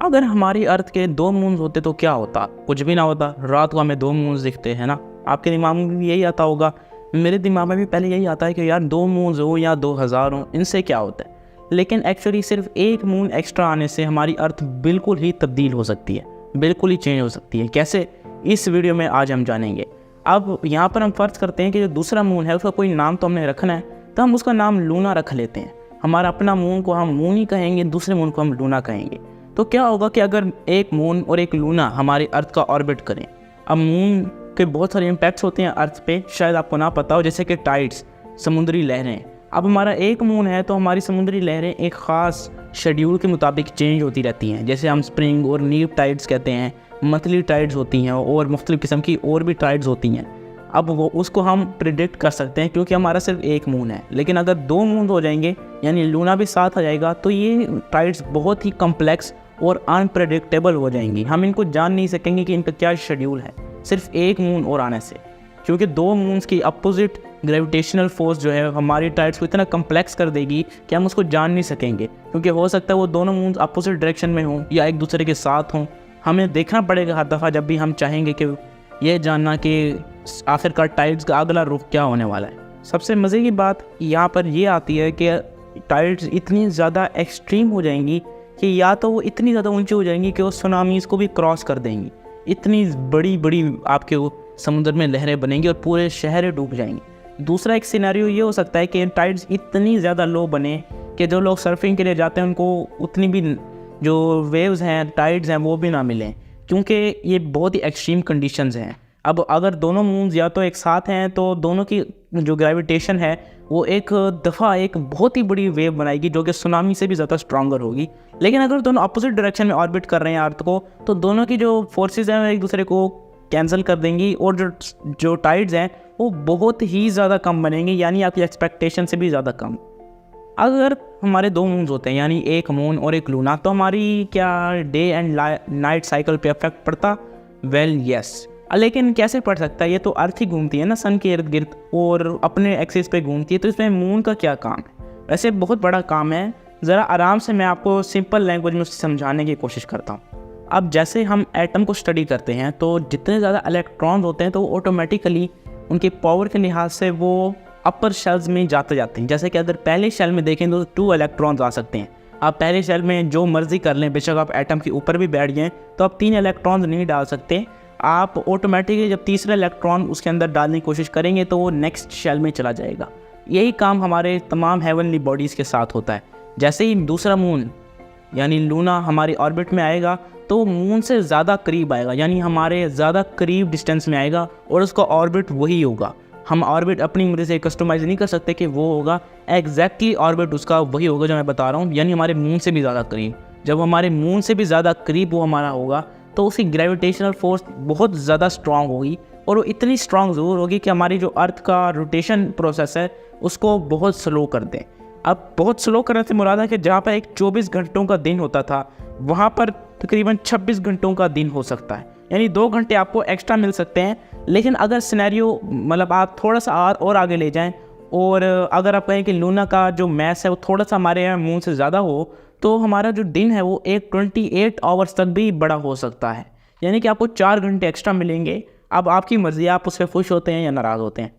अगर हमारी अर्थ के 2 मून्स होते तो क्या होता? कुछ भी ना होता। रात को हमें 2 मून्स दिखते हैं ना। आपके दिमाग में भी यही आता होगा, मेरे दिमाग में भी पहले यही आता है कि यार 2 मून्स हो या 2000 हो, इनसे क्या होता है। लेकिन एक्चुअली सिर्फ एक मून एक्स्ट्रा आने से हमारी अर्थ बिल्कुल ही तब्दील हो सकती है, बिल्कुल ही चेंज हो सकती है। कैसे? इस वीडियो में आज हम जानेंगे। अब यहाँ पर हम फर्ज करते हैं कि जो दूसरा मून है उसका कोई नाम तो हमने रखना है, तो हम उसका नाम लूना रख लेते हैं। हमारा अपना मून को हम मून ही कहेंगे, दूसरे मून को हम लूना कहेंगे। तो क्या होगा कि अगर एक मून और एक लूना हमारी अर्थ का ऑर्बिट करें। अब मून के बहुत सारे इम्पैक्ट्स होते हैं अर्थ पे, शायद आपको ना पता हो, जैसे कि टाइड्स, समुद्री लहरें। अब हमारा एक मून है तो हमारी समुद्री लहरें एक ख़ास शेड्यूल के मुताबिक चेंज होती रहती हैं। जैसे हम स्प्रिंग और नीव टाइड्स कहते हैं, मंथली टाइड्स होती हैं और मुख्तलिफ़ किस्म की और भी टाइड्स होती हैं। अब वो उसको हम प्रिडिक्ट कर सकते हैं क्योंकि हमारा सिर्फ एक मून है। लेकिन अगर 2 मून हो जाएंगे यानी लूना भी साथ आ जाएगा तो ये टाइड्स बहुत ही कम्प्लेक्स और अनप्रेडिक्टेबल हो जाएंगी। हम इनको जान नहीं सकेंगे कि इनका क्या शेड्यूल है सिर्फ एक मून और आने से, क्योंकि 2 मून्स की अपोजिट ग्रेविटेशनल फोर्स जो है हमारी टाइड्स को इतना कम्प्लेक्स कर देगी कि हम उसको जान नहीं सकेंगे। क्योंकि हो सकता है वो दोनों मून्स अपोजिट डायरेक्शन में हों या एक दूसरे के साथ हों। हमें देखना पड़ेगा हर दफ़ा जब भी हम चाहेंगे कि ये जानना कि आखिरकार टाइड्स का अगला रुख क्या होने वाला है। सबसे मज़े की बात यहाँ पर ये आती है कि टाइड्स इतनी ज़्यादा एक्सट्रीम हो जाएंगी कि या तो वो इतनी ज़्यादा ऊंची हो जाएंगी कि वो सुनामीज़ को भी क्रॉस कर देंगी। इतनी बड़ी बड़ी आपके समुद्र में लहरें बनेंगी और पूरे शहर डूब जाएंगी। दूसरा एक सिनेरियो ये हो सकता है कि टाइड्स इतनी ज़्यादा लो बने कि जो लोग सर्फिंग के लिए जाते हैं उनको उतनी भी जो वेव्स हैं, टाइड्स हैं, वो भी ना मिलें, क्योंकि ये बहुत ही एक्सट्रीम कंडीशंस हैं। अब अगर दोनों मून्स या तो एक साथ हैं तो दोनों की जो ग्रेविटेशन है वो एक दफ़ा एक बहुत ही बड़ी वेव बनाएगी जो कि सुनामी से भी ज़्यादा स्ट्रॉन्गर होगी। लेकिन अगर दोनों अपोजिट डायरेक्शन में ऑर्बिट कर रहे हैं अर्थ को, तो दोनों की जो फोर्सेस हैं एक दूसरे को कैंसिल कर देंगी और जो टाइड्स हैं वो बहुत ही ज़्यादा कम बनेंगी, यानी आपकी एक्सपेक्टेशन से भी ज़्यादा कम। अगर हमारे 2 मून्स होते हैं यानी एक मून और एक लूना, तो हमारी क्या डे एंड नाइट साइकिल पे इफेक्ट पड़ता? Well yes. लेकिन कैसे पड़ सकता है? ये तो अर्थ ही घूमती है ना सन के इर्द गिर्द और अपने एक्सिस पे घूमती है, तो इसमें मून का क्या काम है? वैसे बहुत बड़ा काम है। ज़रा आराम से मैं आपको सिंपल लैंग्वेज में उसे समझाने की कोशिश करता हूँ। अब जैसे हम एटम को स्टडी करते हैं तो जितने ज़्यादा इलेक्ट्रॉन्स होते हैं तो वो ऑटोमेटिकली उनके पावर के लिहाज से वो अपर शेल्स में जाते हैं। जैसे कि अगर पहले शेल में देखें तो 2 इलेक्ट्रॉन्स आ सकते हैं। आप पहले शेल में जो मर्जी कर लें, बेशक आप एटम के ऊपर भी बैठ जाएँ तो आप 3 इलेक्ट्रॉन्स नहीं डाल सकते। आप ऑटोमेटिकली जब तीसरा इलेक्ट्रॉन उसके अंदर डालने की कोशिश करेंगे तो वो नेक्स्ट शेल में चला जाएगा। यही काम हमारे तमाम हेवनली बॉडीज़ के साथ होता है। जैसे ही दूसरा मून यानी लूना हमारी ऑर्बिट में आएगा तो मून से ज़्यादा करीब आएगा, यानी हमारे ज़्यादा करीब डिस्टेंस में आएगा और उसका ऑर्बिट वही होगा। हम ऑर्बिट अपनी मर्ज़ी से कस्टमाइज़ नहीं कर सकते कि वो होगा, एग्जैक्टली ऑर्बिट उसका वही होगा जो मैं बता रहा हूँ, यानी हमारे मून से भी ज़्यादा करीब। जब हमारे मून से भी ज़्यादा करीब वो हमारा होगा तो उसकी ग्रेविटेशनल फोर्स बहुत ज़्यादा स्ट्रॉन्ग होगी और वो इतनी स्ट्रॉन्ग ज़रूर होगी कि हमारी जो अर्थ का रोटेशन प्रोसेस है उसको बहुत स्लो कर दें। अब बहुत स्लो करने से मुराद है कि जहाँ पर एक 24 घंटों का दिन होता था वहाँ पर तकरीबन 26 घंटों का दिन हो सकता है, यानी 2 घंटे आपको एक्स्ट्रा मिल सकते हैं। लेकिन अगर सिनेरियो मतलब आप थोड़ा सा और आगे ले जाएँ और अगर आप कहें कि लूना का जो मैस है वो थोड़ा सा हमारे यहाँ मून से ज़्यादा हो तो हमारा जो दिन है वो एक 28 आवर्स तक भी बड़ा हो सकता है, यानी कि आपको 4 घंटे एक्स्ट्रा मिलेंगे। अब आपकी मर्ज़ी, आप उससे खुश होते हैं या नाराज़ होते हैं।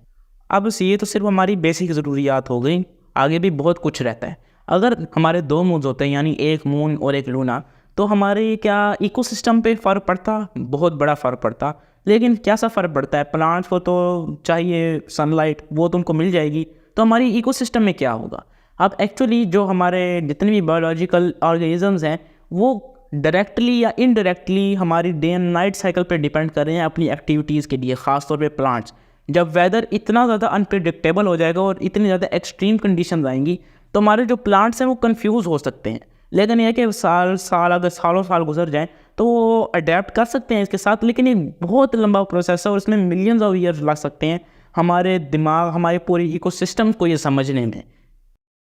अब ये तो सिर्फ हमारी बेसिक ज़रूरियात हो गई, आगे भी बहुत कुछ रहता है। अगर हमारे 2 मून्स होते हैं यानी एक मून और एक लूना, तो हमारे क्या इकोसिस्टम पे फ़र्क पड़ता? बहुत बड़ा फ़र्क पड़ता। लेकिन क्या सा फ़र्क पड़ता है? प्लांट्स को तो चाहिए सनलाइट, वो तो उनको मिल जाएगी, तो हमारी इकोसिस्टम में क्या होगा? अब एक्चुअली जो हमारे जितने भी बायोलॉजिकल ऑर्गेनिजम्स हैं वो डायरेक्टली या इनडायरेक्टली हमारी डे एंड नाइट साइकिल पे डिपेंड कर रहे हैं अपनी एक्टिविटीज़ के लिए, ख़ास तौर पे प्लांट्स। जब वेदर इतना ज़्यादा अनप्रिडिक्टेबल हो जाएगा और इतनी ज़्यादा एक्सट्रीम कंडीशंस आएंगी तो हमारे जो प्लांट्स हैं वो कंफ्यूज हो सकते हैं। लेकिन यह कि साल अगर सालों साल गुजर जाएँ तो वो अडेप्ट कर सकते हैं इसके साथ, लेकिन ये बहुत लंबा प्रोसेस है और इसमें मिलियंस ऑफ ईयर्स लग सकते हैं हमारे दिमाग, हमारे पूरे इकोसिस्टम को ये समझने में।